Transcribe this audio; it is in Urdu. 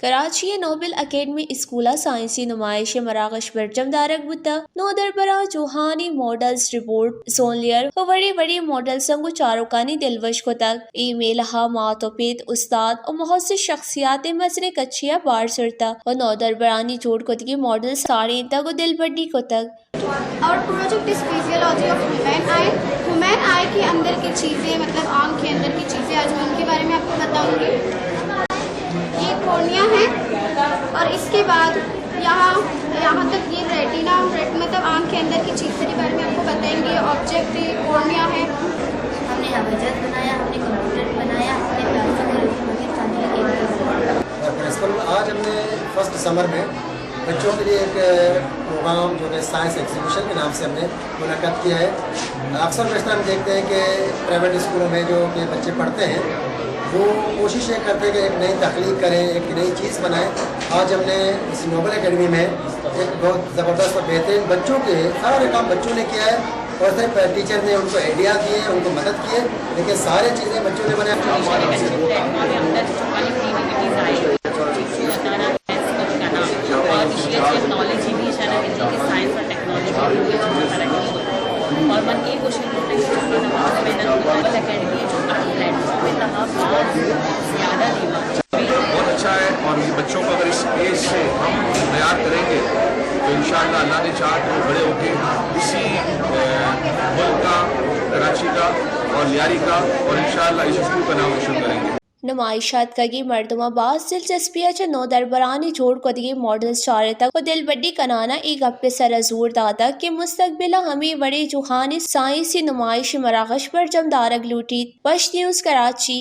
کراچی نوبل اکیڈمی اسکولہ سائنسی نمائش مراکش برجم دارک بتا نو دربرا جوہانی ماڈلز رپورٹ سونلیئر و وڑی وڑی ماڈل سنگو چاروکانی دلوش کو تک ای میل ہا ماتو پیت استاد و محسن شخصیات مزر کچیا بار سرتا و نو دربرانی جوڑ کو تکی ماڈل ساڑی تک و دل بڑی کو تک. اور پروجیکٹ اس فیزیولوجی آف ہیومن آئی کے اندر کی چیزیں مطلب آنکھ کے اندر کی چیزیں آج میں ان کے بارے میں آپ کو بتاؤں گی. یہ کورنیا ہے اور اس کے بعد یہاں تک یہ ریٹینا مطلب آنکھ کے اندر کی چیزیں کے بارے میں آپ کو بتائیں گے. آبجیکٹ کورنیا ہے. ہم نے ابجد بنایا, ہم نے کمپیوٹر بنایا, ہم نے پرنسپل آج ہم نے فرسٹ سمر میں بچوں کے لیے ایک پروگرام جو کہ سائنس ایگزیبیشن کے نام سے ہم نے منعقد کیا ہے. اکثر بیشتر ہم دیکھتے ہیں کہ پرائیویٹ اسکولوں میں جو کہ بچے پڑھتے ہیں وہ کوشش یہ کرتے ہیں کہ ایک نئی تخلیق کریں, ایک نئی چیز بنائیں. آج ہم نے اس نوبل اکیڈمی میں ایک بہت زبردست اور بہترین بچوں کے سارے کام بچوں نے کیا ہے اور صرف ٹیچر نے ان کو آئیڈیا دیے, ان کو مدد کیے, لیکن سارے چیزیں بچوں نے بنائے. ٹیکنالوجی بھی سائنس اور ٹیکنالوجی اور من کی کوشش کرتے ہیں نوبل اکیڈمی جو پلیٹ فارم میں رہا بہت زیادہ بہت اچھا ہے. اور یہ بچوں کو اگر اس ایج سے ہم تیار کریں گے تو انشاءاللہ اللہ نے چاہا تو بڑے ہو کے اسی ملک کا, کراچی کا اور لیاری کا اور انشاءاللہ اس اسکول کا نام روشن کریں گے. نمائشات کگی مردمہ باز دلچسپی چ نو دربرانی جوڑ کو دگی ماڈلز چارے تک و دل بڑی کنانا ای گپ سر زور دادا کہ مستقبلہ ہمیں بڑی جوہانی سائنسی نمائش مراکش برجم دارگ لوٹی. پش نیوز کراچی.